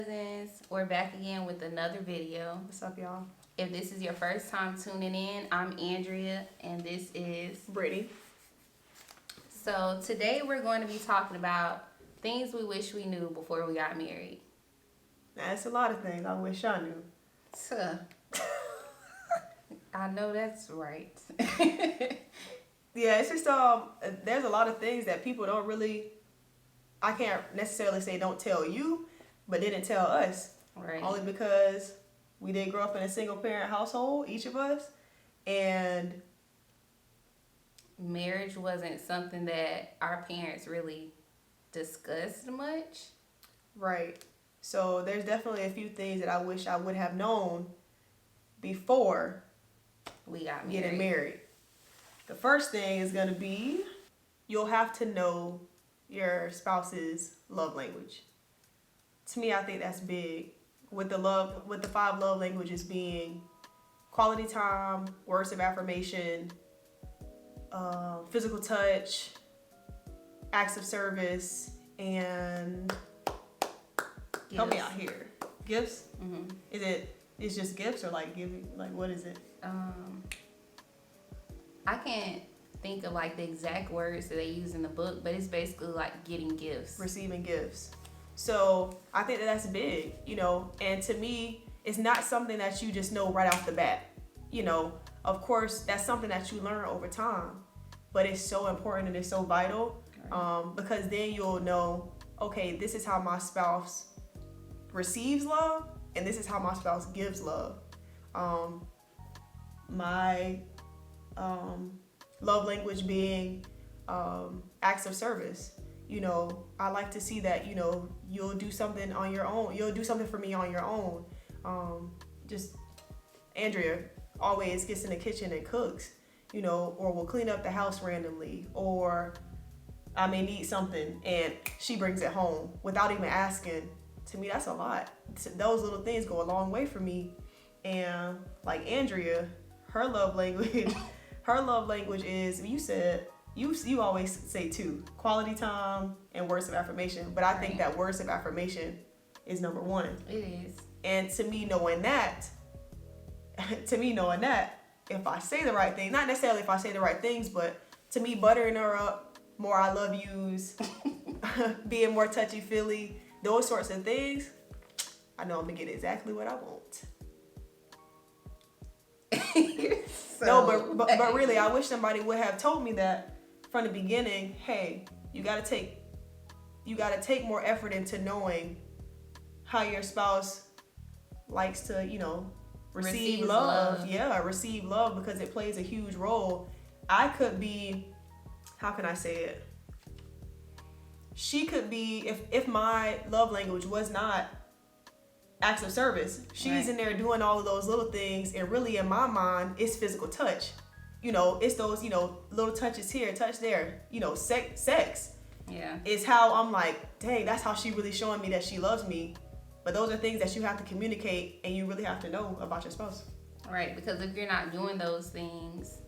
Cousins, we're back again with another video. What's up, y'all? If this is your first time tuning in, I'm Andrea and this is Brittany. So today we're going to be talking about things we wish we knew before we got married. That's a lot of things I wish I knew. Tuh. I know that's right. Yeah, it's just there's a lot of things that people don't really, I can't necessarily say don't tell you, but didn't tell us. Right. Only because we did grow up in a single parent household, each of us, and marriage wasn't something that our parents really discussed much. Right. So there's definitely a few things that I wish I would have known before we got getting married. The first thing is going to be you'll have to know your spouse's love language. To me, I think that's big. With the 5 love languages being quality time, words of affirmation, physical touch, acts of service, and help me out here. Gifts? Mm-hmm. It's just gifts or like giving, like what is it? I can't think of like the exact words that they use in the book, but it's basically like getting gifts. Receiving gifts. So I think that's big, and to me, it's not something that you just know right off the bat. Of course, that's something that you learn over time, but it's so important and it's so vital, because then you'll know, okay, this is how my spouse receives love, and this is how my spouse gives love. My love language being acts of service. I like to see that, you'll do something on your own. You'll do something for me on your own. Just Andrea always gets in the kitchen and cooks, or will clean up the house randomly, or I may need something and she brings it home without even asking. To me, that's a lot. Those little things go a long way for me. And like Andrea, her love language is, you always say 2, quality time and words of affirmation. But I think that words of affirmation is number 1. It is. And to me, knowing that, if I say the right thing, not necessarily if I say the right things, but to me, buttering her up, more I love yous, being more touchy-feely, those sorts of things, I know I'm going to get exactly what I want. No, but really, I wish somebody would have told me that from the beginning. Hey, you gotta take more effort into knowing how your spouse likes to, receive love. Yeah, receive love, because it plays a huge role. I could be, how can I say it? She could be, if my love language was not acts of service, she's in there doing all of those little things, and really in my mind it's physical touch. It's those little touches here, touch there, sex. Yeah, is how I'm like, dang, that's how she really showing me that she loves me. But those are things that you have to communicate, and you really have to know about your spouse. Right, because if you're not doing those things,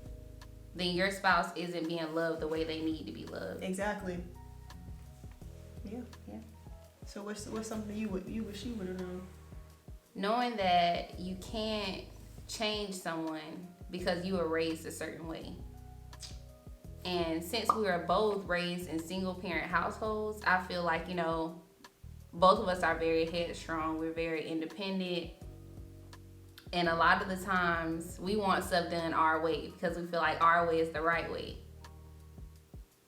then your spouse isn't being loved the way they need to be loved. Exactly. Yeah. So what's something you wish you would have known? Knowing that you can't change someone because you were raised a certain way. And since we were both raised in single parent households, I feel like, both of us are very headstrong. We're very independent. And a lot of the times we want stuff done our way because we feel like our way is the right way.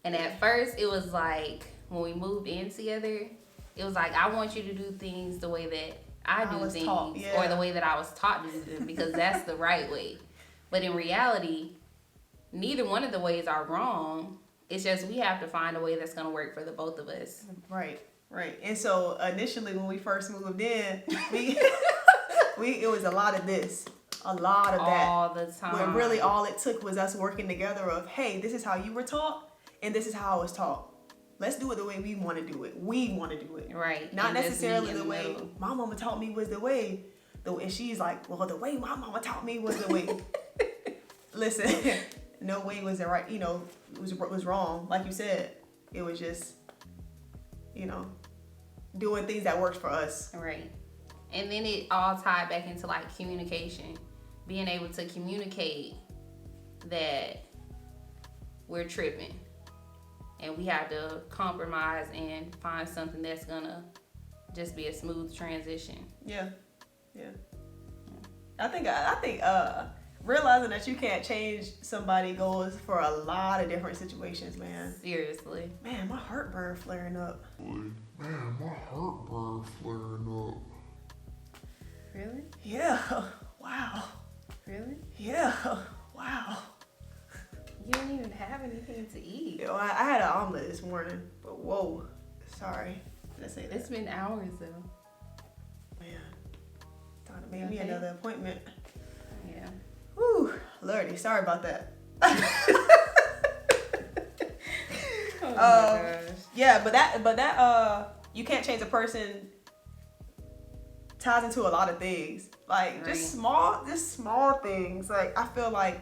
And at first it was like, when we moved in together, it was like, I want you to do things the way that I do things, or the way that I was taught to do them, because that's the right way. But in reality, neither one of the ways are wrong. It's just we have to find a way that's going to work for the both of us. Right. And so initially when we first moved in, it was a lot of this, a lot of that. All the time. When really all it took was us working together of, hey, this is how you were taught, and this is how I was taught. Let's do it the way we want to do it. We want to do it. Right. Not necessarily the way my mama taught me was the way. And she's like, well, the way my mama taught me was the way. Listen, no way was the right, it was wrong. Like you said, it was just, doing things that works for us. Right. And then it all tied back into like communication. Being able to communicate that we're tripping. And we have to compromise and find something that's gonna just be a smooth transition. Yeah. I think realizing that you can't change somebody's goals for a lot of different situations, man. Seriously. Man, my heartburn flaring up. Really? Yeah. Wow. Really? Yeah. Wow. You didn't even have anything to eat. Yo, I had an omelet this morning, but whoa. Sorry. Did I say that? It's been hours though. Man. Time to make me another appointment. Yeah. Whew. Lordy, sorry about that. Oh my gosh. Yeah, but that you can't change a person ties into a lot of things. Like Right. just small things. Like I feel like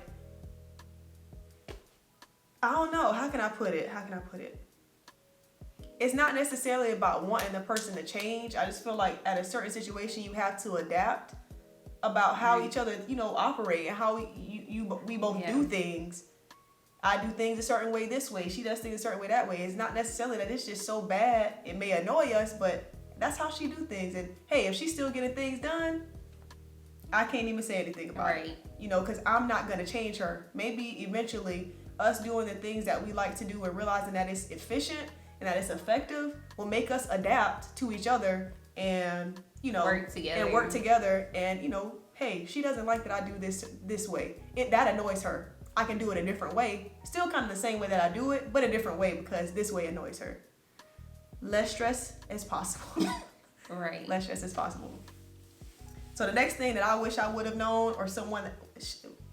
I don't know, how can I put it? It's not necessarily about wanting the person to change. I just feel like at a certain situation you have to adapt about how Right. each other, operate and how we both do things. I do things a certain way this way. She does things a certain way that way. It's not necessarily that it's just so bad. It may annoy us, but that's how she do things. And hey, if she's still getting things done, I can't even say anything about it. Because I'm not going to change her. Maybe eventually us doing the things that we like to do and realizing that it's efficient and that it's effective will make us adapt to each other and, work together. And, hey, she doesn't like that I do this way. That annoys her. I can do it a different way. Still kind of the same way that I do it, but a different way because this way annoys her. Less stress as possible. Right. Less stress as possible. So the next thing that I wish I would have known or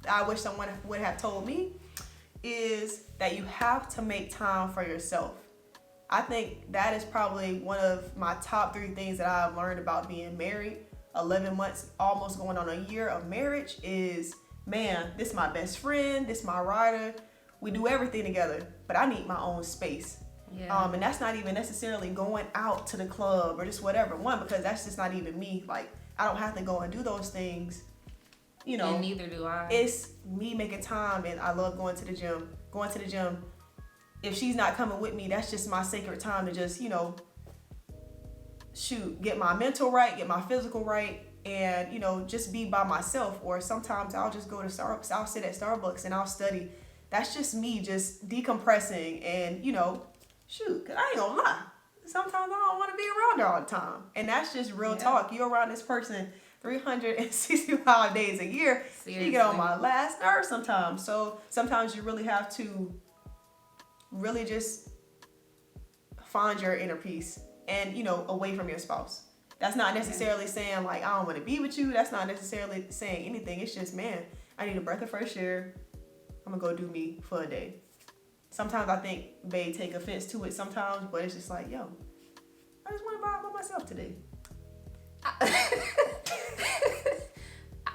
I wish someone would have told me is that you have to make time for yourself. I think that is probably one of my top 3 things that I've learned about being married. 11 months, almost going on a year of marriage is, man, this is my best friend, this is my rider. We do everything together, but I need my own space. Yeah. And that's not even necessarily going out to the club or just whatever. One, because that's just not even me. Like, I don't have to go and do those things. And neither do I. It's me making time, and I love going to the gym. If she's not coming with me, that's just my sacred time to just, get my mental right, get my physical right, and, just be by myself. Or sometimes I'll just go to Starbucks, I'll sit at Starbucks and I'll study. That's just me just decompressing and, cause I ain't gonna lie. Sometimes I don't want to be around her all the time. And that's just real talk. You're around this person 365 days a year. Seriously. You get on my last nerve sometimes. So sometimes you really have to really just find your inner peace and, away from your spouse. That's not necessarily saying like, I don't want to be with you. That's not necessarily saying anything. It's just, man, I need a breath of fresh air. I'm gonna go do me for a day. Sometimes I think they take offense to it sometimes, but it's just like, yo, I just want to vibe by myself today.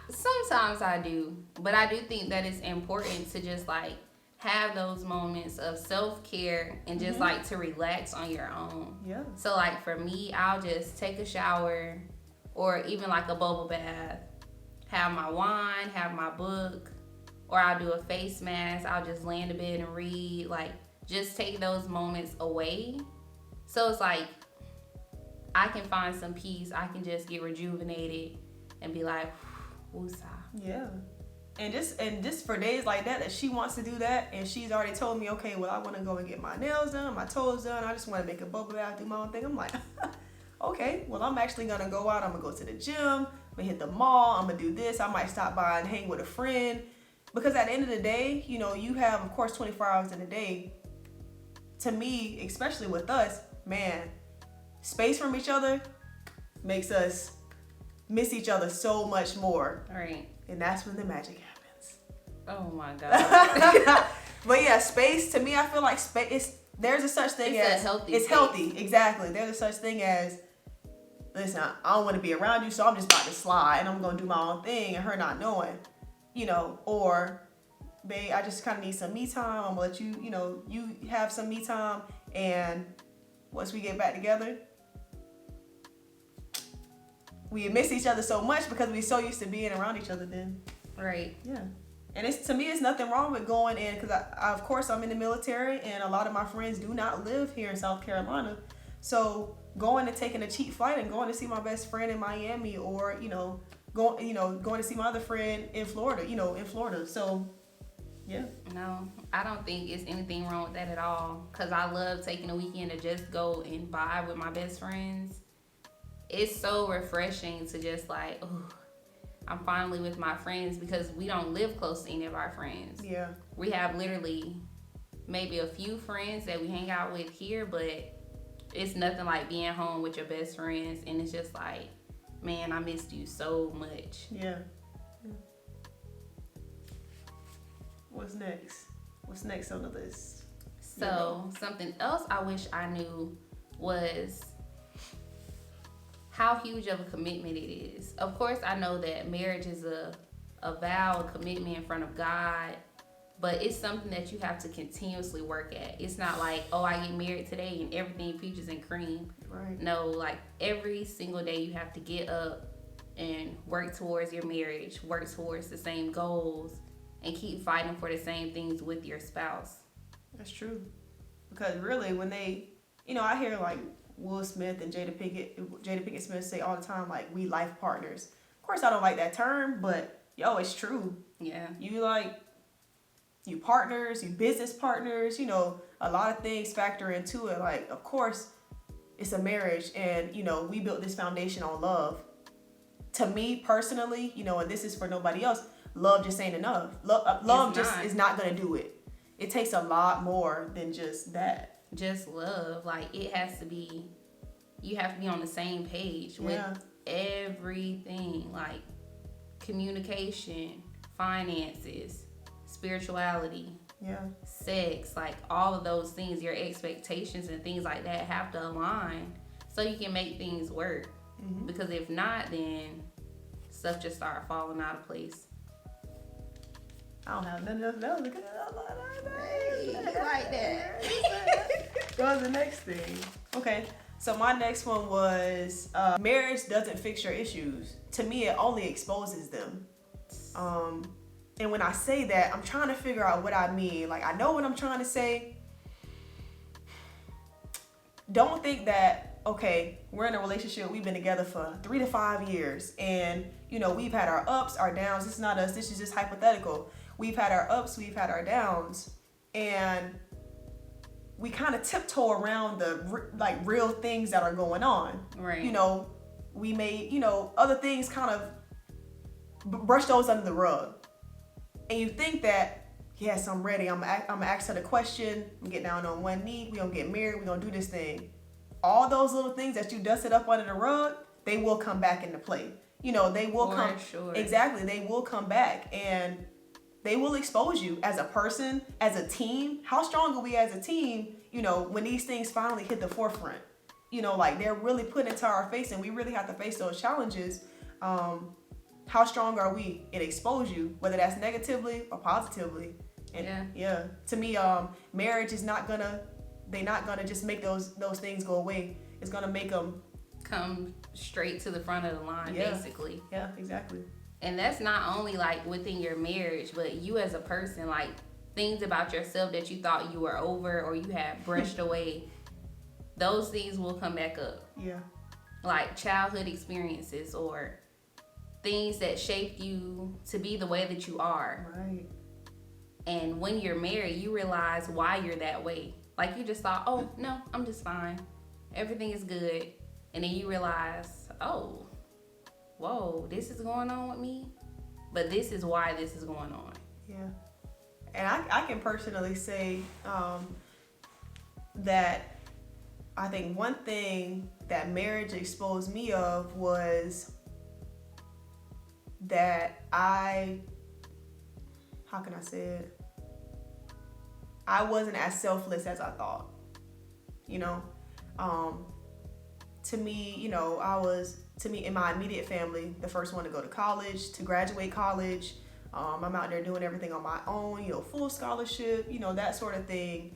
Sometimes I do, but I do think that it's important to just like have those moments of self-care and just like to relax on your own. Yeah. So like for me, I'll just take a shower or even like a bubble bath, have my wine, have my book, or I'll do a face mask. I'll just lay in the bed and read, like just take those moments away. So it's like I can find some peace. I can just get rejuvenated and be like, woosah. Yeah. And just for days like that she wants to do that, and she's already told me, okay, well, I want to go and get my nails done, my toes done. I just want to make a bubble bath, do my own thing. I'm like, okay, well, I'm actually going to go out. I'm going to go to the gym. I'm going to hit the mall. I'm going to do this. I might stop by and hang with a friend. Because at the end of the day, you have, of course, 24 hours in a day. To me, especially with us, man, space from each other makes us miss each other so much more. Right. And that's when the magic happens. Oh my God. But yeah, space, to me, I feel like space, there's a such thing it's as, a healthy it's space. healthy, exactly. There's a such thing as, listen, I don't want to be around you, so I'm just about to slide and I'm going to do my own thing and her not knowing, or, babe, I just kind of need some me time. I'm going to let you, you have some me time, and once we get back together, we miss each other so much because we so used to being around each other then. Right. Yeah. And it's, to me, it's nothing wrong with going in, because of course I'm in the military and a lot of my friends do not live here in South Carolina. So going and taking a cheap flight and going to see my best friend in Miami, or, going to see my other friend in Florida, So yeah. No, I don't think it's anything wrong with that at all. Cause I love taking a weekend to just go and vibe with my best friends. It's so refreshing to just like, oh, I'm finally with my friends, because we don't live close to any of our friends. Yeah. We have literally maybe a few friends that we hang out with here, but it's nothing like being home with your best friends, and it's just like, man, I missed you so much. Yeah. What's next? What's next on the list? So something else I wish I knew was how huge of a commitment it is. Of course, I know that marriage is a vow, a commitment in front of God, but it's something that you have to continuously work at. It's not like, oh, I get married today and everything peaches and cream. Right. No, like every single day you have to get up and work towards your marriage, work towards the same goals, and keep fighting for the same things with your spouse. That's true. Because really, when they, I hear like Will Smith and Jada Pinkett Smith say all the time, like, we life partners. Of course, I don't like that term, but it's true. Yeah. You partners, you business partners, a lot of things factor into it. Like, of course, it's a marriage, and, we built this foundation on love. To me personally, and this is for nobody else, love just ain't enough. Love just is not going to do it. It takes a lot more than just that. Just love. Like, you have to be on the same page with everything. Like, communication, finances, spirituality, sex, like all of those things, your expectations and things like that have to align so you can make things work. Mm-hmm. Because if not, then stuff just start falling out of place. I don't have none of those. Look at that. Like that. What was the next thing? Okay, so my next one was marriage doesn't fix your issues. To me, it only exposes them. And when I say that, I'm trying to figure out what I mean. Like, I know what I'm trying to say. Don't think that, okay, we're in a relationship, we've been together for 3 to 5 years, and, we've had our ups, our downs. This is not us, this is just hypothetical. We've had our ups, we've had our downs, and we kind of tiptoe around the real things that are going on. Right. We may, other things kind of brush those under the rug. And you think that, yes, I'm ready. I'm gonna ask her the question. I'm gonna get down on one knee. We're gonna get married. We're gonna do this thing. All those little things that you dusted up under the rug, they will come back into play. They will come. Sure. Exactly. They will come back, and they will expose you as a person, as a team. How strong are we as a team, when these things finally hit the forefront? Like, they're really put into our face, and we really have to face those challenges. How strong are we? It expose you, whether that's negatively or positively. And to me, marriage is they're not gonna just make those things go away. It's gonna make them come straight to the front of the line, basically. Yeah, exactly. And that's not only like within your marriage, but you as a person, like things about yourself that you thought you were over or you had brushed away, those things will come back up. Yeah. Like childhood experiences or things that shaped you to be the way that you are. Right. And when you're married, you realize why you're that way. Like, you just thought, oh, no, I'm just fine. Everything is good. And then you realize, oh, whoa, this is going on with me. But this is why this is going on. Yeah. And I can personally say that I think one thing that marriage exposed me of was that how can I say it? I wasn't as selfless as I thought. To me, in my immediate family, the first one to go to college, to graduate college. I'm out there doing everything on my own, full scholarship, that sort of thing.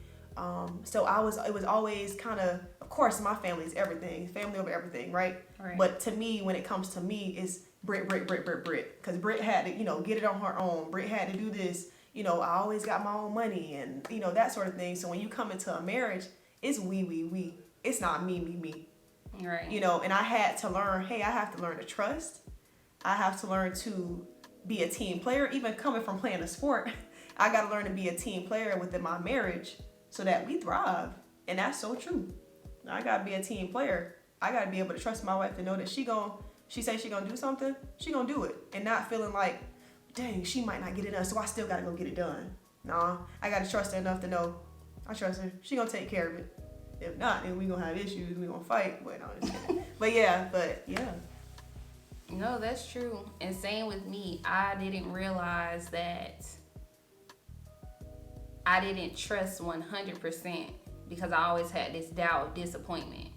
So it was always kind of course, my family is everything, family over everything, right? Right. But to me, when it comes to me, it's Brit. Because Brit had to, get it on her own. Brit had to do this. I always got my own money and, that sort of thing. So when you come into a marriage, it's we. It's not me. Right. And I had to learn, hey, I have to learn to trust. I have to learn to be a team player. Even coming from playing a sport, I got to learn to be a team player within my marriage so that we thrive. And that's so true. I got to be a team player. I got to be able to trust my wife to know that she say she gonna do something, she gonna do it. And not feeling like, dang, she might not get it done, so I still got to go get it done. Nah, I got to trust her enough to know I trust her. She gonna take care of it. If not, then we gonna have issues. We gonna fight. But no, I'm just kidding. but yeah. No, that's true. And same with me. I didn't realize that I didn't trust 100% because I always had this doubt of disappointment.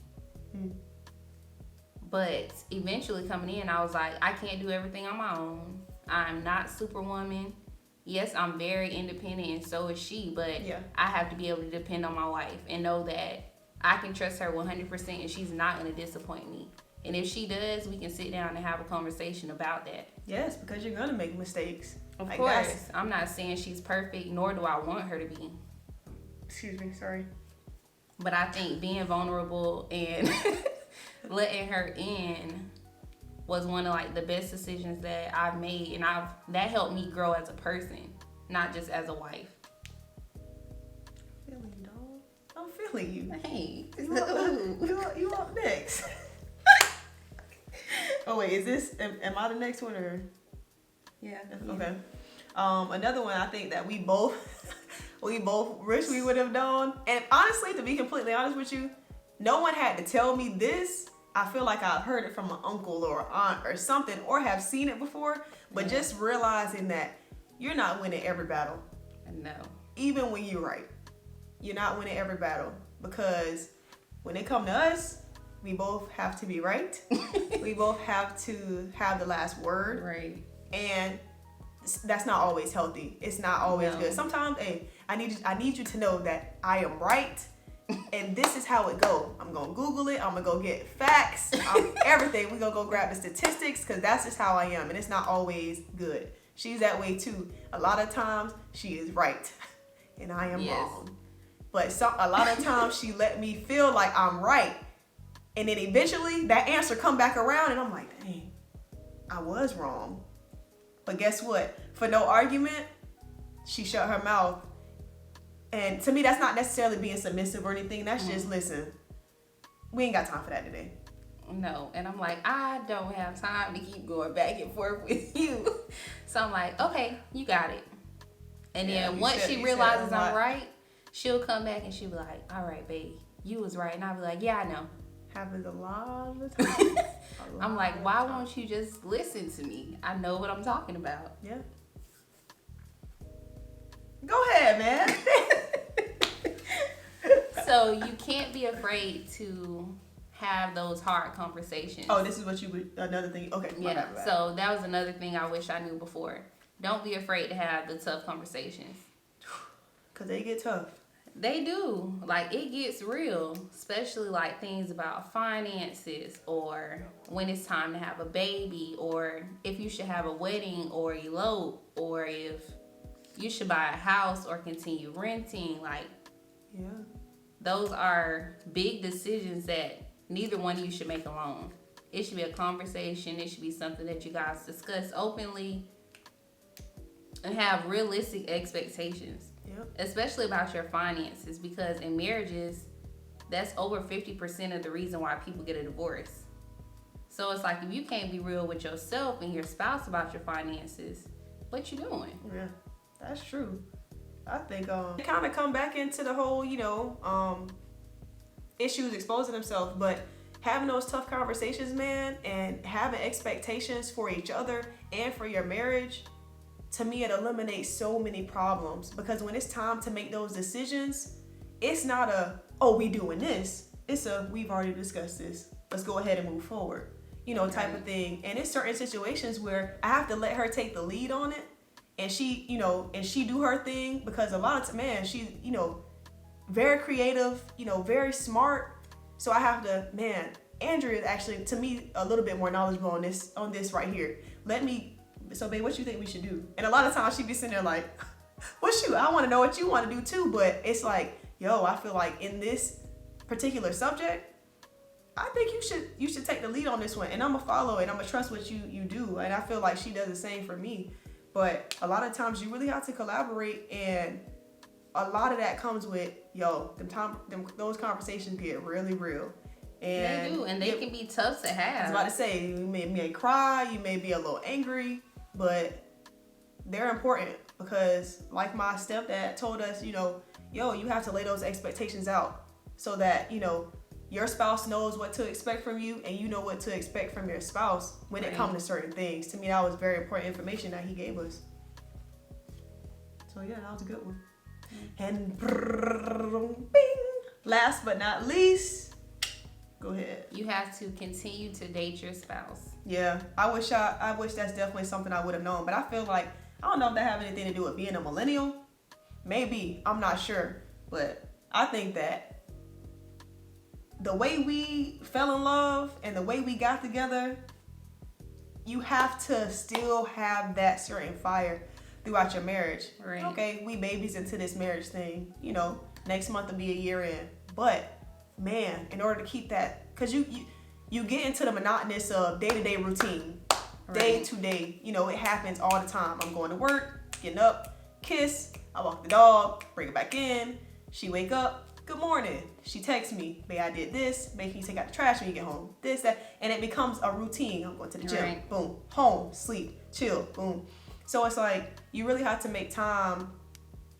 But eventually coming in, I was like, I can't do everything on my own. I'm not Superwoman. Yes, I'm very independent and so is she, but I have to be able to depend on my wife and know that I can trust her 100% and she's not going to disappoint me. And if she does, we can sit down and have a conversation about that. Yes, because you're going to make mistakes. Of course. I'm not saying she's perfect, nor do I want her to be. Excuse me, sorry. But I think being vulnerable and letting her in was one of like the best decisions that I've made, and that helped me grow as a person, not just as a wife. Feeling you, dog. I'm feeling you. Hey, you up next? Oh wait, is this? Am I the next one or? Yeah. Okay. Another one I think that we both wish we would have done, and honestly, to be completely honest with you, no one had to tell me this. I feel like I've heard it from an uncle or aunt or something, or have seen it before, but just realizing that you're not winning every battle. No. Even when you're right. You're not winning every battle, because when it comes to us, we both have to be right. We both have to have the last word. Right. And that's not always healthy. It's not always good. Sometimes, hey, I need you to know that I am right. And this is how it go. I'm gonna Google it. I'm gonna go get facts. Everything. We're gonna go grab the statistics, because that's just how I am, and it's not always good. She's that way too. A lot of times she is right, and I am wrong. But a lot of times she let me feel like I'm right, and then eventually that answer come back around, and I'm like, dang, I was wrong. But guess what? For no argument, she shut her mouth. And to me, that's not necessarily being submissive or anything. That's just, listen, we ain't got time for that today. No. And I'm like, I don't have time to keep going back and forth with you. So I'm like, okay, you got it. And then once she realizes I'm right, she'll come back and she'll be like, all right, babe, you was right. And I'll be like, yeah, I know. Happens a lot of the time. I'm like, why won't you just listen to me? I know what I'm talking about. Yeah. Go ahead, man. So you can't be afraid to have those hard conversations. Oh, this is what you would, another thing. Okay. Yeah. So that was another thing I wish I knew before. Don't be afraid to have the tough conversations. Because they get tough. They do. Like, it gets real, especially like things about finances, or when it's time to have a baby, or if you should have a wedding or elope, or if you should buy a house or continue renting. Like, those are big decisions that neither one of you should make alone. It should be a conversation. It should be something that you guys discuss openly and have realistic expectations. Especially about your finances, because in marriages, that's over 50% of the reason why people get a divorce. So it's like, if you can't be real with yourself and your spouse about your finances, what you doing? Yeah, that's true. I think it kind of come back into the whole, issues exposing themselves, but having those tough conversations, man, and having expectations for each other and for your marriage, to me, it eliminates so many problems, because when it's time to make those decisions, it's not we doing this. It's we've already discussed this. Let's go ahead and move forward, type of thing. And it's certain situations where I have to let her take the lead on it, and she do her thing, because a lot of man, she, very creative, very smart. So I have to, man, Andrea is actually, to me, a little bit more knowledgeable on this right here. So babe, what you think we should do? And a lot of times she be sitting there like, well, shoot, I want to know what you want to do too. But it's like, yo, I feel like in this particular subject, I think you should take the lead on this one, and I'm gonna follow it. I'm gonna trust what you do, and I feel like she does the same for me. But a lot of times you really have to collaborate, and a lot of that comes with those conversations get really real. And they do, and they can be tough to have. I was about to say, you may cry, you may be a little angry, but they're important because, like my stepdad told us, you have to lay those expectations out so that your spouse knows what to expect from you, and you know what to expect from your spouse when it comes to certain things. To me, that was very important information that he gave us. So yeah, that was a good one. And bing, last but not least, go ahead. You have to continue to date your spouse. Yeah, I wish that's definitely something I would have known, but I feel like, I don't know if that have anything to do with being a millennial. Maybe, I'm not sure, but I think that the way we fell in love and the way we got together, you have to still have that certain fire throughout your marriage. Right. Okay, we babies into this marriage thing. Next month will be a year in. But man, in order to keep that, because you get into the monotonous of day-to-day routine, day to day. It happens all the time. I'm going to work, getting up, kiss, I walk the dog, bring it back in. She wake up. Good morning. She texts me, babe, I did this. Make you take out the trash when you get home. This, that. And it becomes a routine. I'm going to the gym. Right. Boom. Home. Sleep. Chill. Boom. So it's like, you really have to make time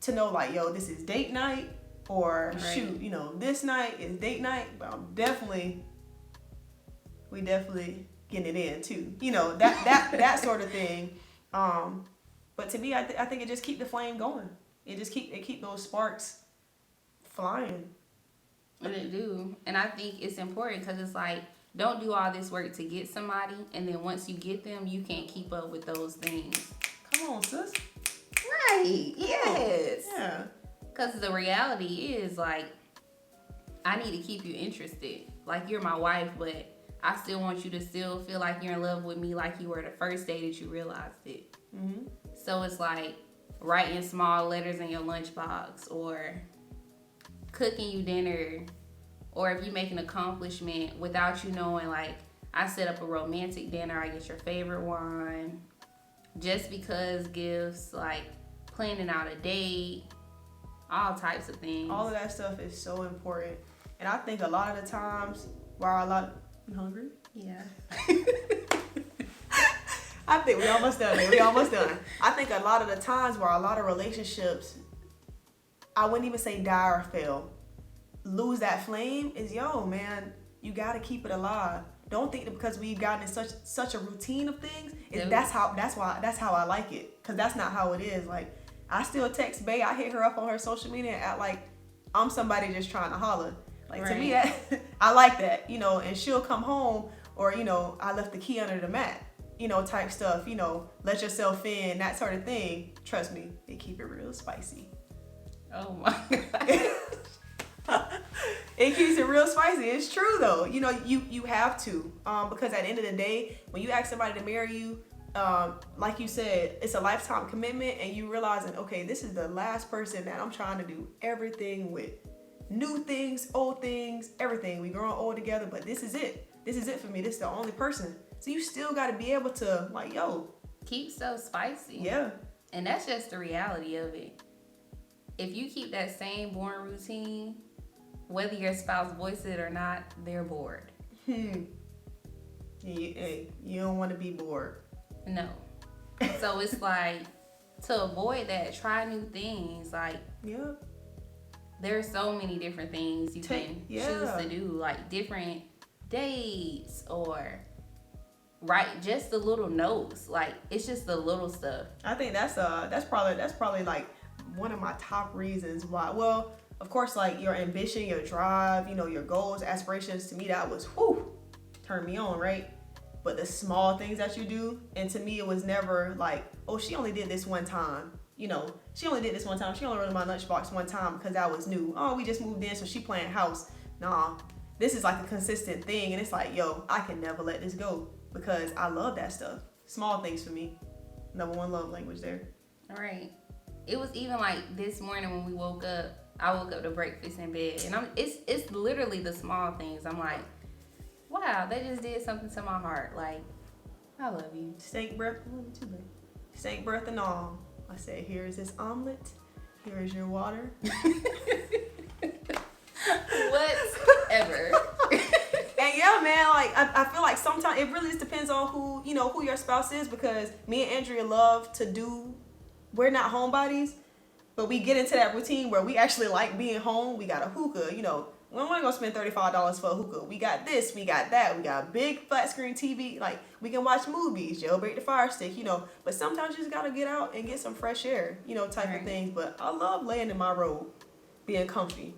to know, like, yo, this is date night. Or, shoot, this night is date night. But we definitely getting it in, too. That sort of thing. But to me, I think it just keep the flame going. It keep those sparks flying. And it do. And I think it's important because it's like, don't do all this work to get somebody, and then once you get them, you can't keep up with those things. Come on, sis. Right. Yes. Yeah. Because the reality is, like, I need to keep you interested. Like, you're my wife, but I still want you to still feel like you're in love with me like you were the first day that you realized it. Mm-hmm. So it's like writing small letters in your lunchbox, or cooking you dinner, or if you make an accomplishment without you knowing, like, I set up a romantic dinner, I get your favorite wine, just because gifts, like planning out a date, all types of things. All of that stuff is so important. And I think a lot of the times you hungry? Yeah. I think we almost done. I think a lot of the times where a lot of relationships, I wouldn't even say die or fail, lose that flame is, man, you got to keep it alive. Don't think that because we've gotten in such a routine of things, that's how I like it. Because that's not how it is. Like, I still text Bae, I hit her up on her social media and act like I'm somebody just trying to holler. Like, to me, I like that, and she'll come home, or, I left the key under the mat, type stuff, let yourself in, that sort of thing. Trust me, they keep it real spicy. Oh my God. It keeps it real spicy. It's true though. You have to, because at the end of the day, when you ask somebody to marry you, like you said, it's a lifetime commitment, and you realizing, okay, this is the last person that I'm trying to do everything with. New things, old things, everything. We growing old together, but this is it. This is it for me. This is the only person. So you still got to be able to, like, keep so spicy. Yeah. And that's just the reality of it. If you keep that same boring routine, whether your spouse voices it or not, they're bored. You don't want to be bored. No. So it's like, to avoid that, try new things. Like, Yep. There's so many different things you can choose to do, like different dates, or just the little notes. Like, it's just the little stuff. I think that's probably like one of my top reasons why. Well, of course, like your ambition, your drive, your goals, aspirations. To me, that was turned me on, right? But the small things that you do, and to me, it was never like, oh, she only did this one time. you know, she only did this one time. She only wrote in my lunchbox one time because that was new. Oh, we just moved in, so she playing house. Nah, this is like a consistent thing, and it's like, yo, I can never let this go because I love that stuff. Small things for me. Number one love language there. All right. It was even like this morning when we woke up. I woke up to breakfast in bed, and it's literally the small things. I'm like, wow, they just did something to my heart. Like, I love you. Steak breath, I love you too, babe. Steak breath and all. I said, here is this omelet. Here is your water. Whatever. And yeah, man, like I feel like sometimes it really just depends on who your spouse is, because me and Andrea love to do. We're not homebodies, but we get into that routine where we actually like being home. We got a hookah, you know. We don't want to go spend $35 for a hookah. We got this, we got that. We got a big flat screen TV. Like, we can watch movies, jailbreak the Fire Stick, you know. But sometimes you just got to get out and get some fresh air, you know, type of things. But I love laying in my robe, being comfy.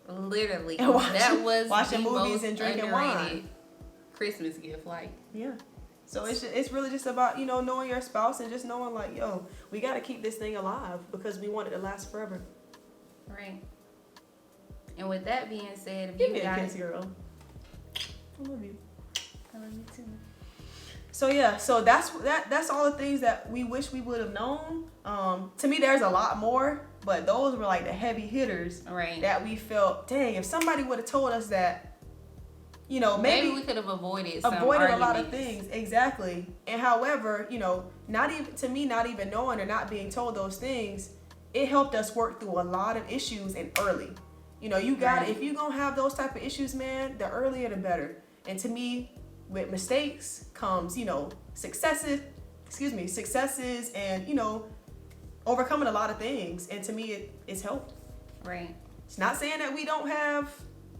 Literally. And that was watching the movies most and drinking underrated wine. Christmas gift. Like, yeah. So it's really just about, you know, knowing your spouse and just knowing, like, yo, we got to keep this thing alive because we want it to last forever. Right. And with that being said, if Give you me a guys, kiss, girl. I love you. I love you too. So yeah, so that's all the things that we wish we would have known. To me, there's a lot more, but those were like the heavy hitters Right. that we felt. Dang, if somebody would have told us that, you know, maybe we could have avoided a lot of arguments. things. Exactly. And however, you know, not even knowing or not being told those things, it helped us work through a lot of issues and early. You know, you got if you're gonna have those type of issues, man, the earlier the better. And to me, with mistakes comes, you know, successes and, you know, overcoming a lot of things. And to me, it's helped. Right. It's not saying that we don't have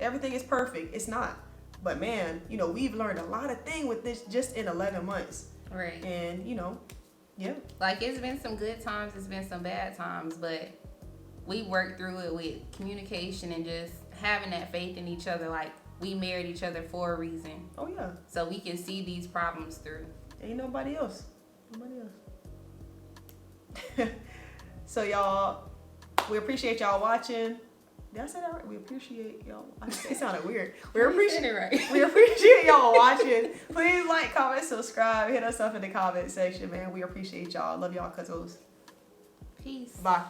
everything is perfect. It's not. But man, you know, we've learned a lot of things with this just in 11 months. Right. And, you know, yeah. Like, it's been some good times, it's been some bad times, but we worked through it with communication and just having that faith in each other. Like, we married each other for a reason. Oh, yeah. So we can see these problems through. Ain't nobody else. So, y'all, we appreciate y'all watching. Did I say that right? We appreciate y'all. It sounded weird. We appreciate y'all watching. Please like, comment, subscribe. Hit us up in the comment section, man. We appreciate y'all. Love y'all, cuzzos. Peace. Bye.